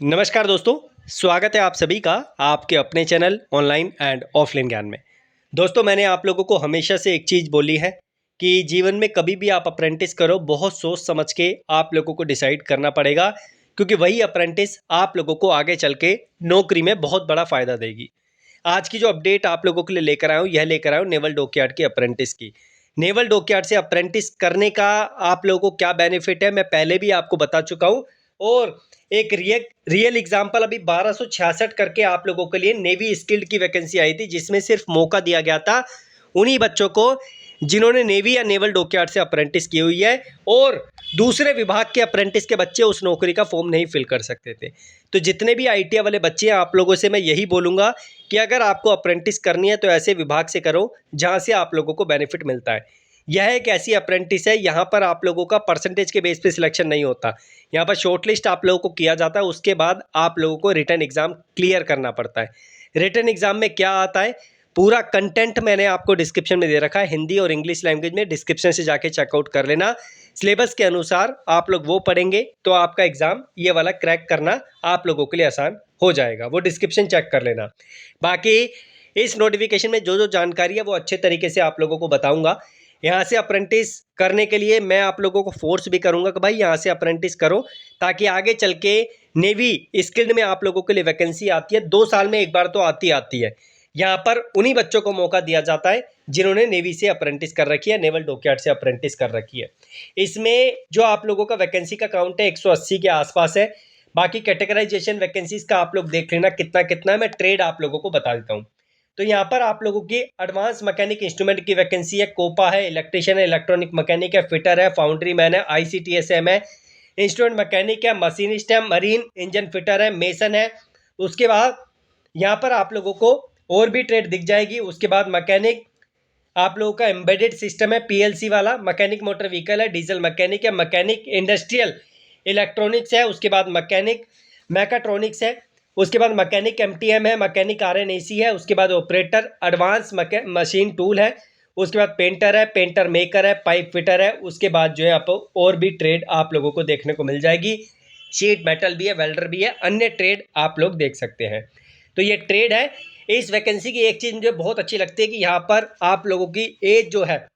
नमस्कार दोस्तों, स्वागत है आप सभी का आपके अपने चैनल ऑनलाइन एंड ऑफलाइन ज्ञान में। दोस्तों, मैंने आप लोगों को हमेशा से एक चीज़ बोली है कि जीवन में कभी भी आप अप्रेंटिस करो, बहुत सोच समझ के आप लोगों को डिसाइड करना पड़ेगा, क्योंकि वही अप्रेंटिस आप लोगों को आगे चल के नौकरी में बहुत बड़ा फ़ायदा देगी। आज की जो अपडेट आप लोगों के लिए लेकर आया हूँ, यह लेकर आया हूँ नेवल डॉकयार्ड के अप्रेंटिस की। नेवल डॉकयार्ड से अप्रेंटिस करने का आप लोगों को क्या बेनिफिट है, मैं पहले भी आपको बता चुका हूँ। और एक रियल एग्जाम्पल अभी 1266 करके आप लोगों के लिए नेवी स्किल्ड की वैकेंसी आई थी, जिसमें सिर्फ मौका दिया गया था उन्हीं बच्चों को जिन्होंने नेवी या नेवल डॉकयार्ड से अप्रेंटिस की हुई है, और दूसरे विभाग के अप्रेंटिस के बच्चे उस नौकरी का फॉर्म नहीं फिल कर सकते थे। तो जितने भी आईटीआई वाले बच्चे हैं, आप लोगों से मैं यही बोलूँगा कि अगर आपको अप्रेंटिस करनी है तो ऐसे विभाग से करो जहाँ से आप लोगों को बेनिफिट मिलता है। यह एक ऐसी अप्रेंटिस है, यहाँ पर आप लोगों का परसेंटेज के बेस पे सिलेक्शन नहीं होता। यहाँ पर शॉर्टलिस्ट आप लोगों को किया जाता है, उसके बाद आप लोगों को रिटन एग्ज़ाम क्लियर करना पड़ता है। रिटन एग्ज़ाम में क्या आता है, पूरा कंटेंट मैंने आपको डिस्क्रिप्शन में दे रखा है, हिंदी और इंग्लिश लैंग्वेज में। डिस्क्रिप्शन से जाके चेकआउट कर लेना। सिलेबस के अनुसार आप लोग वो पढ़ेंगे तो आपका एग्ज़ाम ये वाला क्रैक करना आप लोगों के लिए आसान हो जाएगा। वो डिस्क्रिप्शन चेक कर लेना। बाकी इस नोटिफिकेशन में जो जो जानकारी है वो अच्छे तरीके से आप लोगों को बताऊंगा। यहाँ से अप्रेंटिस करने के लिए मैं आप लोगों को फोर्स भी करूंगा कि भाई यहाँ से अप्रेंटिस करो, ताकि आगे चल के नेवी स्किल्ड में आप लोगों के लिए वैकेंसी आती है। 2 साल में एक बार तो आती है। यहाँ पर उन्हीं बच्चों को मौका दिया जाता है जिन्होंने नेवी से अप्रेंटिस कर रखी है, नेवल डॉकयार्ड से अप्रेंटिस कर रखी है। इसमें जो आप लोगों का वैकेंसी का काउंट है 180 के आसपास है। बाकी कैटेगराइजेशन वैकेंसीज का आप लोग देख लेना कितना कितना है। मैं ट्रेड आप लोगों को बता देता हूँ। तो यहाँ पर आप लोगों की एडवांस मैकेनिक इंस्ट्रूमेंट की वैकेंसी है, कोपा है, इलेक्ट्रिशियन है, इलेक्ट्रॉनिक मैकेनिक है, फिटर है, फाउंड्री मैन है, ICTSM है, इंस्ट्रूमेंट मैकेनिक है, मशीनिस्ट है, मरीन इंजन फिटर है, मेसन है। उसके बाद यहाँ पर आप लोगों को और भी ट्रेड दिख जाएगी। उसके बाद मैकेनिक आप लोगों का एम्बेडेड सिस्टम है, PLC वाला, मैकेनिक मोटर व्हीकल है, डीजल मैकेनिक है, मैकेनिक इंडस्ट्रियल इलेक्ट्रॉनिक्स है, उसके बाद मैकेनिक मैकाट्रॉनिक्स है, उसके बाद मैकेनिक MTM है, मैकेनिक RNAC है, उसके बाद ऑपरेटर एडवांस मशीन टूल है, उसके बाद पेंटर है, पेंटर मेकर है, पाइप फिटर है। उसके बाद जो है आप और भी ट्रेड आप लोगों को देखने को मिल जाएगी। शीट मेटल भी है, वेल्डर भी है, अन्य ट्रेड आप लोग देख सकते हैं। तो ये ट्रेड है। इस वैकेंसी की एक चीज़ मुझे बहुत अच्छी लगती है कि यहाँ पर आप लोगों की एज जो है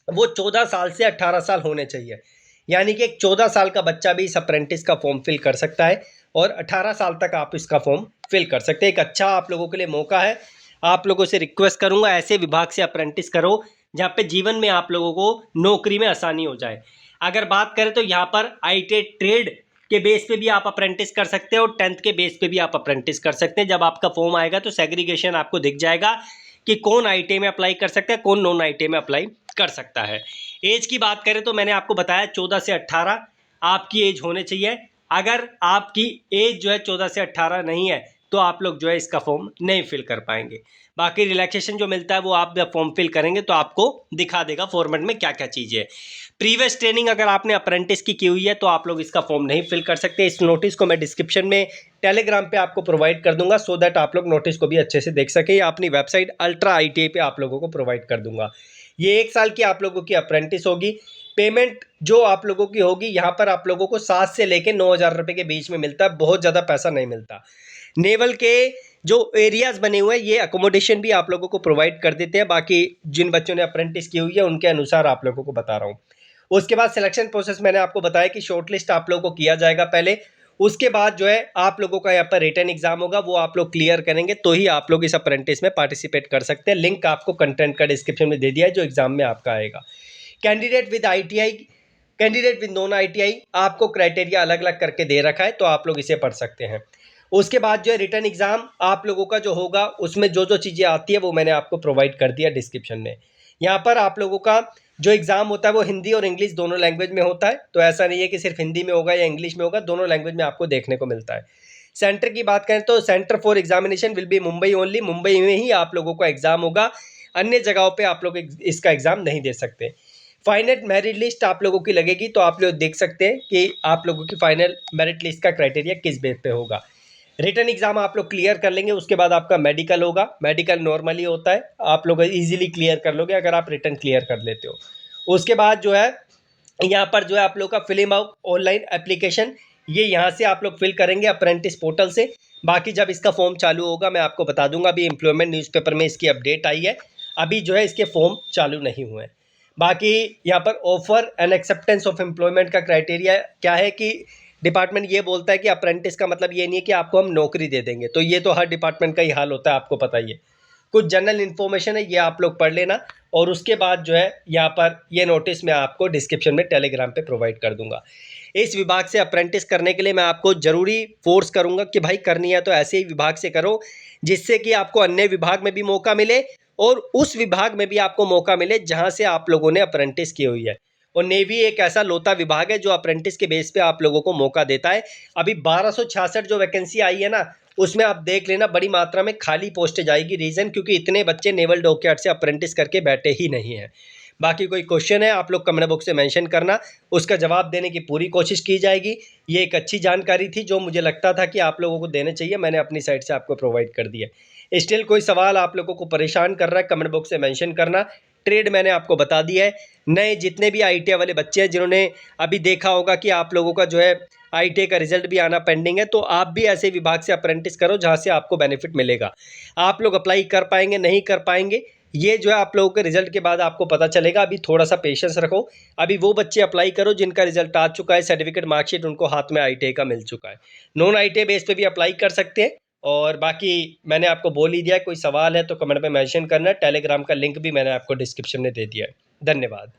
वो 14 साल से 18 साल होने चाहिए। यानी कि एक 14 साल का बच्चा भी इस अप्रेंटिस का फॉर्म फिल कर सकता है और 18 साल तक आप इसका फॉर्म फिल कर सकते हैं। एक अच्छा आप लोगों के लिए मौका है। आप लोगों से रिक्वेस्ट करूंगा, ऐसे विभाग से अप्रेंटिस करो जहाँ पे जीवन में आप लोगों को नौकरी में आसानी हो जाए। अगर बात करें तो यहाँ पर ITI ट्रेड के बेस पे भी आप अप्रेंटिस कर सकते हैं और 10th के बेस पे भी आप अप्रेंटिस कर सकते हैं। जब आपका फॉर्म आएगा तो सेग्रीगेशन आपको दिख जाएगा कि कौन ITI में अप्लाई कर सकता है, कौन नॉन ITI में अप्लाई कर सकता है। एज की बात करें तो मैंने आपको बताया 14 से 18 आपकी एज होने चाहिए। अगर आपकी एज जो है 14 से 18 नहीं है तो आप लोग जो है इसका फॉर्म नहीं फिल कर पाएंगे। बाकी रिलैक्सेशन जो मिलता है वो आप जब फॉर्म फिल करेंगे तो आपको दिखा देगा फॉर्मेट में क्या क्या चीज़ है। प्रीवियस ट्रेनिंग अगर आपने अप्रेंटिस की हुई है तो आप लोग इसका फॉर्म नहीं फिल कर सकते। इस नोटिस को मैं डिस्क्रिप्शन में टेलीग्राम पे आपको प्रोवाइड कर दूंगा, सो दैट आप लोग नोटिस को भी अच्छे से देख सकें, या अपनी वेबसाइट अल्ट्रा ITI पे आप लोगों को प्रोवाइड कर दूंगा। ये 1 साल की आप लोगों की अप्रेंटिस होगी। पेमेंट जो आप लोगों की होगी, यहाँ पर आप लोगों को 7 से लेके 9,000 रुपये के बीच में मिलता है। बहुत ज़्यादा पैसा नहीं मिलता। नेवल के जो एरियाज बने हुए हैं ये अकोमोडेशन भी आप लोगों को प्रोवाइड कर देते हैं। बाकी जिन बच्चों ने अप्रेंटिस की हुई है उनके अनुसार आप लोगों को बता रहा हूँ। उसके बाद सिलेक्शन प्रोसेस मैंने आपको बताया कि शॉर्टलिस्ट आप लोगों को किया जाएगा पहले। उसके बाद जो है आप लोगों का यहाँ पर रिटन एग्जाम होगा, वो आप लोग क्लियर करेंगे तो ही आप लोग इस अप्रेंटिस में पार्टिसिपेट कर सकते हैं। लिंक आपको कंटेंट का डिस्क्रिप्शन में दे दिया है जो एग्जाम में आपका आएगा। Candidate with ITI, candidate with non ITI, आपको क्राइटेरिया अलग अलग करके दे रखा है तो आप लोग इसे पढ़ सकते हैं। उसके बाद जो है रिटन एग्जाम आप लोगों का जो होगा उसमें जो जो चीज़ें आती है वो मैंने आपको प्रोवाइड कर दिया डिस्क्रिप्शन में। यहाँ पर आप लोगों का जो एग्ज़ाम होता है वो हिंदी और इंग्लिश दोनों लैंग्वेज में होता है। तो ऐसा नहीं है कि सिर्फ हिंदी में होगा या इंग्लिश में होगा, दोनों लैंग्वेज में आपको देखने को मिलता है। सेंटर की बात करें तो centre for examination will be Mumbai only. Mumbai में ही आप लोगों का एग्जाम होगा, अन्य जगहों पे आप लोग इसका एग्जाम नहीं दे सकते। फाइनल मेरिट लिस्ट आप लोगों की लगेगी तो आप लोग देख सकते हैं कि आप लोगों की फाइनल मेरिट लिस्ट का क्राइटेरिया किस बेस पे होगा। रिटन एग्जाम आप लोग क्लियर कर लेंगे, उसके बाद आपका मेडिकल होगा। मेडिकल नॉर्मली होता है, आप लोग इजीली क्लियर कर लोगे अगर आप रिटन क्लियर कर लेते हो। उसके बाद जो है यहाँ पर जो है आप लोग का फिलिंग ऑफ ऑनलाइन एप्लीकेशन ये यहाँ से आप लोग फिल करेंगे अप्रेंटिस पोर्टल से। बाकी जब इसका फॉर्म चालू होगा मैं आपको बता दूंगा। अभी एम्प्लॉयमेंट न्यूज़पेपर में इसकी अपडेट आई है, अभी जो है इसके फॉर्म चालू नहीं हुए हैं। बाकी यहाँ पर offer and acceptance of employment का क्राइटेरिया क्या है कि डिपार्टमेंट ये बोलता है कि अप्रेंटिस का मतलब ये नहीं है कि आपको हम नौकरी दे देंगे, तो ये तो हर डिपार्टमेंट का ही हाल होता है, आपको पता ही है। कुछ जनरल इन्फॉर्मेशन है, ये आप लोग पढ़ लेना। और उसके बाद जो है यहाँ पर ये नोटिस मैं आपको डिस्क्रिप्शन में टेलीग्राम पे प्रोवाइड कर दूंगा। इस विभाग से अप्रेंटिस करने के लिए मैं आपको ज़रूरी फोर्स करूंगा कि भाई करनी है तो ऐसे ही विभाग से करो जिससे कि आपको अन्य विभाग में भी मौका मिले और उस विभाग में भी आपको मौका मिले जहां से आप लोगों ने अप्रेंटिस की हुई है। और नेवी एक ऐसा लोता विभाग है जो अप्रेंटिस के बेस पे आप लोगों को मौका देता है। अभी 1266 जो वैकेंसी आई है ना, उसमें आप देख लेना बड़ी मात्रा में खाली पोस्टें जाएगी। रीज़न क्योंकि इतने बच्चे नेवल डॉकयार्ड से अप्रेंटिस करके बैठे ही नहीं हैं। बाकी कोई क्वेश्चन है आप लोग कमेंट बॉक्स में मेंशन करना, उसका जवाब देने की पूरी कोशिश की जाएगी। ये एक अच्छी जानकारी थी जो मुझे लगता था कि आप लोगों को देने चाहिए, मैंने अपनी साइड से आपको प्रोवाइड कर दिया। स्टिल कोई सवाल आप लोगों को परेशान कर रहा है कमेंट बॉक्स में मेंशन करना। ट्रेड मैंने आपको बता दिया है। नए जितने भी आईटीआई वाले बच्चे हैं जिन्होंने अभी देखा होगा कि आप लोगों का जो है आईटीआई का रिजल्ट भी आना पेंडिंग है, तो आप भी ऐसे विभाग से अप्रेंटिस करो जहां से आपको बेनिफिट मिलेगा। आप लोग अप्लाई कर पाएंगे नहीं कर पाएंगे ये जो है आप लोगों के रिजल्ट के बाद आपको पता चलेगा। अभी थोड़ा सा पेशेंस रखो। अभी वो बच्चे अप्लाई करो जिनका रिजल्ट आ चुका है, सर्टिफिकेट मार्कशीट उनको हाथ में आईटीआई का मिल चुका है। नॉन आईटीआई बेस पे भी अप्लाई कर सकते हैं। और बाकी मैंने आपको बोल ही दिया, कोई सवाल है तो कमेंट में मेंशन करना। टेलीग्राम का लिंक भी मैंने आपको डिस्क्रिप्शन में दे दिया है। धन्यवाद।